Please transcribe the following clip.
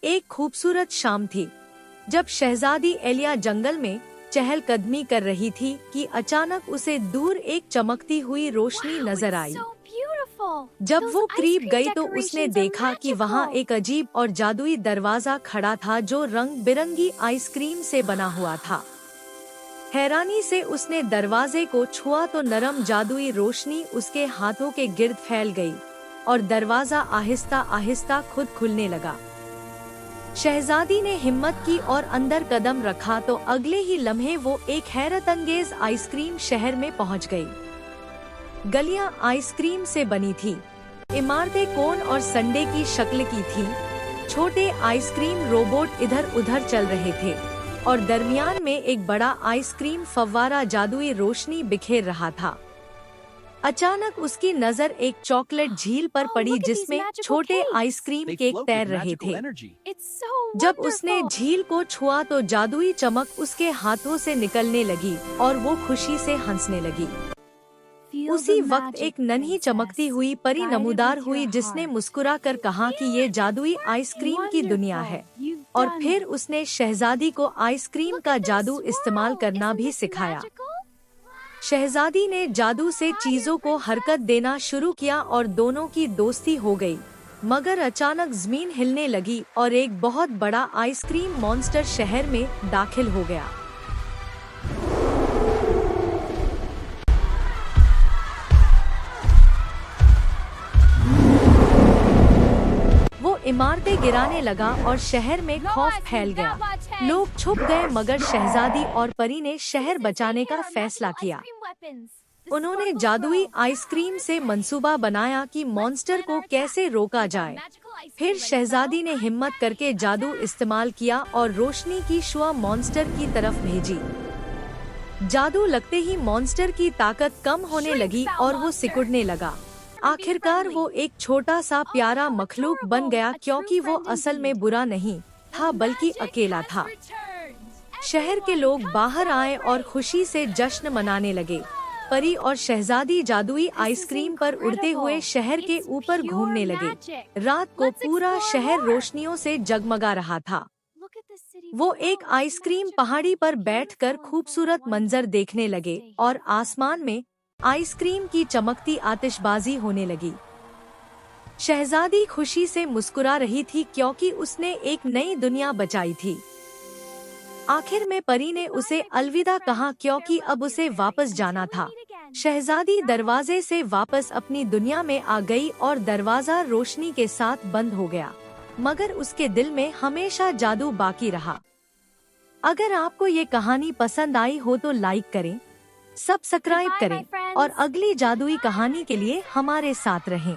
एक खूबसूरत शाम थी जब शहजादी एलिया जंगल में चहलकदमी कर रही थी कि अचानक उसे दूर एक चमकती हुई रोशनी नजर आई। जब वो करीब गई तो उसने देखा कि वहाँ एक अजीब और जादुई दरवाजा खड़ा था जो रंग बिरंगी आइसक्रीम से बना हुआ था। हैरानी से उसने दरवाजे को छुआ तो नरम जादुई रोशनी उसके हाथों के गिर्द फैल गई और दरवाजा आहिस्ता आहिस्ता खुद खुलने लगा। शहजादी ने हिम्मत की और अंदर कदम रखा तो अगले ही लम्हे वो एक हैरतअंगेज आइसक्रीम शहर में पहुंच गई। गलियां आइसक्रीम से बनी थी, इमारतें कोन और संडे की शक्ल की थी। छोटे आइसक्रीम रोबोट इधर उधर चल रहे थे और दरमियान में एक बड़ा आइसक्रीम फव्वारा जादुई रोशनी बिखेर रहा था। अचानक उसकी नजर एक चॉकलेट झील पर पड़ी जिसमें छोटे आइसक्रीम केक तैर रहे थे। जब उसने झील को छुआ तो जादुई चमक उसके हाथों से निकलने लगी और वो खुशी से हंसने लगी। उसी वक्त एक नन्ही चमकती हुई परी नमूदार हुई जिसने मुस्कुराकर कहा कि ये जादुई आइसक्रीम की दुनिया है, और फिर उसने शहजादी को आइसक्रीम का जादू इस्तेमाल करना भी सिखाया। शहजादी ने जादू से चीजों को हरकत देना शुरू किया और दोनों की दोस्ती हो गई। मगर अचानक जमीन हिलने लगी और एक बहुत बड़ा आइसक्रीम मॉन्स्टर शहर में दाखिल हो गया। वो इमारतें गिराने लगा और शहर में खौफ फैल गया। लोग छुप गए मगर शहजादी और परी ने शहर बचाने का फैसला किया। उन्होंने जादुई आइसक्रीम से मंसूबा बनाया कि मॉन्स्टर को कैसे रोका जाए। फिर शहजादी ने हिम्मत करके जादू इस्तेमाल किया और रोशनी की शुआ मॉन्स्टर की तरफ भेजी। जादू लगते ही मॉन्स्टर की ताकत कम होने लगी और वो सिकुड़ने लगा। आखिरकार वो एक छोटा सा प्यारा मखलूक बन गया, क्योंकि वो असल में बुरा नहीं था बल्कि अकेला था। शहर के लोग बाहर आए और खुशी से जश्न मनाने लगे। परी और शहजादी जादुई आइसक्रीम पर उड़ते हुए शहर के ऊपर घूमने लगे। रात को पूरा शहर रोशनियों से जगमगा रहा था। वो एक आइसक्रीम पहाड़ी पर बैठकर खूबसूरत मंजर देखने लगे और आसमान में आइसक्रीम की चमकती आतिशबाजी होने लगी। शहजादी खुशी से मुस्कुरा रही थी क्योंकि उसने एक नई दुनिया बचाई थी। आखिर में परी ने उसे अलविदा कहा क्योंकि अब उसे वापस जाना था। शहजादी दरवाजे से वापस अपनी दुनिया में आ गई और दरवाजा रोशनी के साथ बंद हो गया, मगर उसके दिल में हमेशा जादू बाकी रहा। अगर आपको ये कहानी पसंद आई हो तो लाइक करें, सब्सक्राइब करें और अगली जादुई कहानी के लिए हमारे साथ रहें।